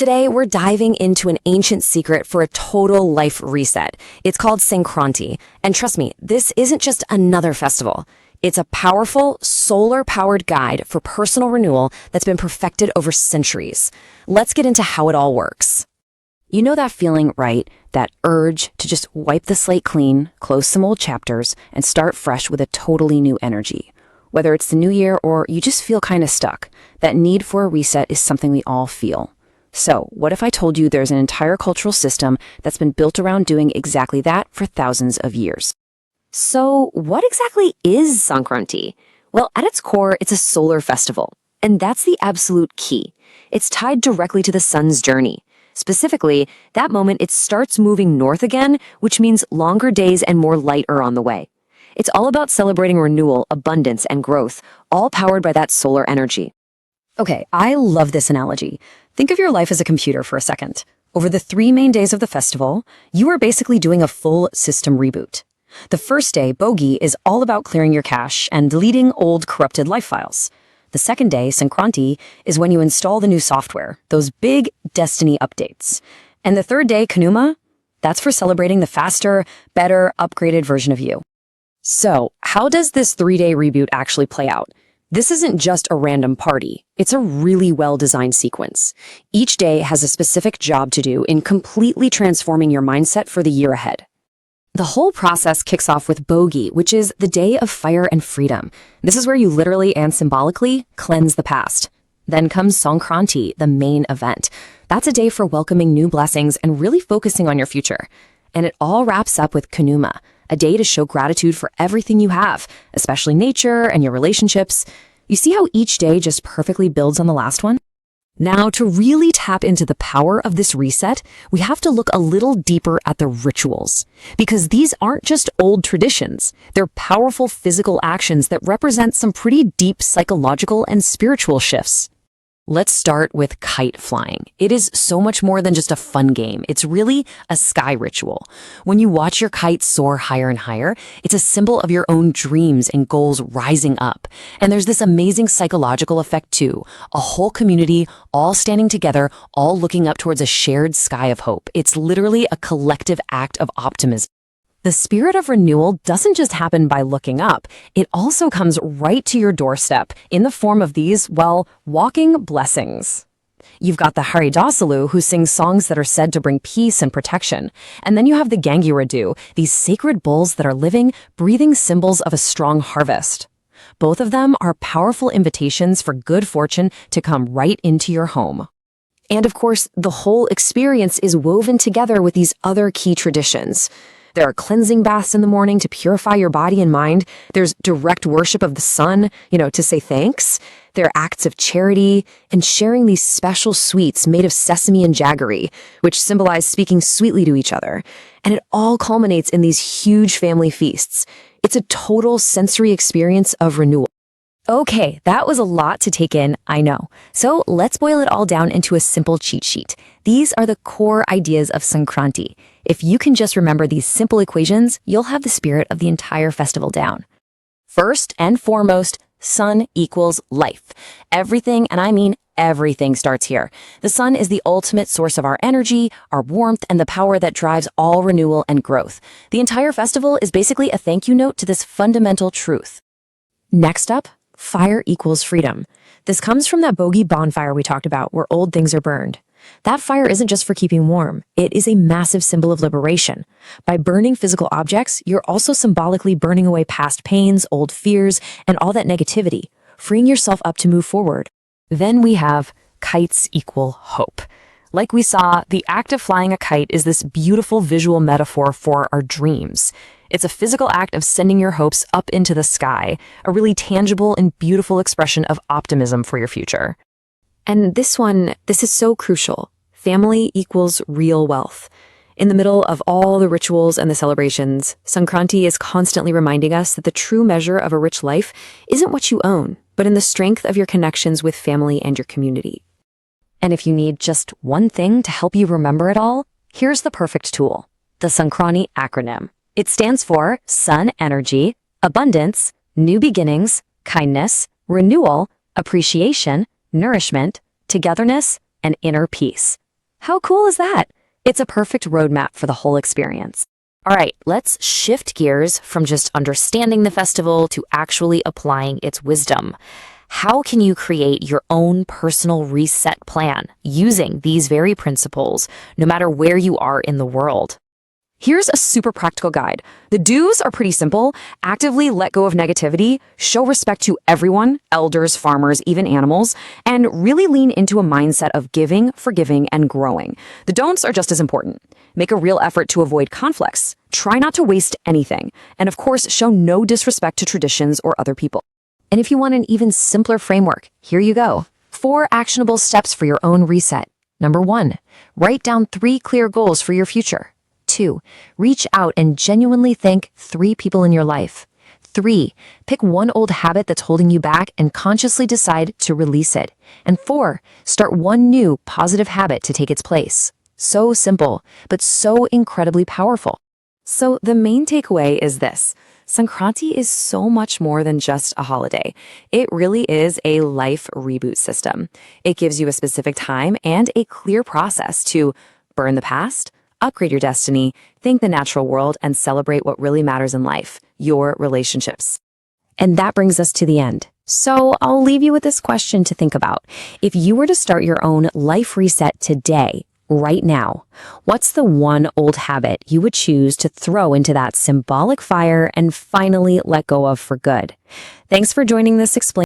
Today, we're diving into an ancient secret for a total life reset. It's called Sankranti. And trust me, this isn't just another festival. It's a powerful, solar-powered guide for personal renewal that's been perfected over centuries. Let's get into how it all works. You know that feeling, right? That urge to just wipe the slate clean, close some old chapters, and start fresh with a totally new energy. Whether it's the new year or you just feel kind of stuck, that need for a reset is something we all feel. So, what if I told you there's an entire cultural system that's been built around doing exactly that for thousands of years? So, what exactly is Sankranti? Well, at its core, it's a solar festival. And that's the absolute key. It's tied directly to the sun's journey. Specifically, that moment it starts moving north again, which means longer days and more light are on the way. It's all about celebrating renewal, abundance, and growth, all powered by that solar energy. Okay, I love this analogy. Think of your life as a computer for a second. Over the 3 main days of the festival, you are basically doing a full system reboot. The first day, Bhogi, is all about clearing your cache and deleting old corrupted life files. The second day, Sankranti, is when you install the new software, those big destiny updates. And the third day, Kanuma, that's for celebrating the faster, better, upgraded version of you. So, how does this 3-day reboot actually play out? This isn't just a random party. It's a really well-designed sequence. Each day has a specific job to do in completely transforming your mindset for the year ahead. The whole process kicks off with Bhogi, which is the day of fire and freedom. This is where you literally and symbolically cleanse the past. Then comes Sankranti, the main event. That's a day for welcoming new blessings and really focusing on your future. And it all wraps up with Kanuma, a day to show gratitude for everything you have, especially nature and your relationships. You see how each day just perfectly builds on the last one? Now, to really tap into the power of this reset, we have to look a little deeper at the rituals. Because these aren't just old traditions. They're powerful physical actions that represent some pretty deep psychological and spiritual shifts. Let's start with kite flying. It is so much more than just a fun game. It's really a sky ritual. When you watch your kite soar higher and higher, it's a symbol of your own dreams and goals rising up. And there's this amazing psychological effect too. A whole community, all standing together, all looking up towards a shared sky of hope. It's literally a collective act of optimism. The spirit of renewal doesn't just happen by looking up. It also comes right to your doorstep in the form of these, well, walking blessings. You've got the Haridasalu, who sings songs that are said to bring peace and protection. And then you have the Gangiradu, these sacred bulls that are living, breathing symbols of a strong harvest. Both of them are powerful invitations for good fortune to come right into your home. And of course, the whole experience is woven together with these other key traditions. There are cleansing baths in the morning to purify your body and mind. There's direct worship of the sun, to say thanks. There are acts of charity and sharing these special sweets made of sesame and jaggery, which symbolize speaking sweetly to each other. And it all culminates in these huge family feasts. It's a total sensory experience of renewal. Okay, that was a lot to take in, I know. So let's boil it all down into a simple cheat sheet. These are the core ideas of Sankranti. If you can just remember these simple equations, you'll have the spirit of the entire festival down. First and foremost, sun equals life. Everything, and I mean everything, starts here. The sun is the ultimate source of our energy, our warmth, and the power that drives all renewal and growth. The entire festival is basically a thank you note to this fundamental truth. Next up, fire equals freedom. This comes from that Bhogi bonfire we talked about, where old things are burned. That fire isn't just for keeping warm. It is a massive symbol of liberation. By burning physical objects, you're also symbolically burning away past pains, old fears, and all that negativity, freeing yourself up to move forward. Then we have kites equal hope. Like we saw, the act of flying a kite is this beautiful visual metaphor for our dreams. It's a physical act of sending your hopes up into the sky, a really tangible and beautiful expression of optimism for your future. And this is so crucial. Family equals real wealth. In the middle of all the rituals and the celebrations, Sankranti is constantly reminding us that the true measure of a rich life isn't what you own, but in the strength of your connections with family and your community. And if you need just one thing to help you remember it all, here's the perfect tool, the Sankranti acronym. It stands for Sun Energy, Abundance, New Beginnings, Kindness, Renewal, Appreciation, Nourishment, Togetherness, and Inner Peace. How cool is that? It's a perfect roadmap for the whole experience. All right, let's shift gears from just understanding the festival to actually applying its wisdom. How can you create your own personal reset plan using these very principles, no matter where you are in the world? Here's a super practical guide. The do's are pretty simple. Actively let go of negativity, show respect to everyone, elders, farmers, even animals, and really lean into a mindset of giving, forgiving, and growing. The don'ts are just as important. Make a real effort to avoid conflicts. Try not to waste anything. And of course, show no disrespect to traditions or other people. And if you want an even simpler framework, here you go. 4 actionable steps for your own reset. Number 1, write down 3 clear goals for your future. 2, reach out and genuinely thank 3 people in your life. 3, pick one old habit that's holding you back and consciously decide to release it. And 4, start one new positive habit to take its place. So simple, but so incredibly powerful. So the main takeaway is this. Sankranti is so much more than just a holiday. It really is a life reboot system. It gives you a specific time and a clear process to burn the past, upgrade your destiny, thank the natural world, and celebrate what really matters in life, your relationships. And that brings us to the end. So I'll leave you with this question to think about. If you were to start your own life reset today, right now, what's the one old habit you would choose to throw into that symbolic fire and finally let go of for good? Thanks for joining this Explain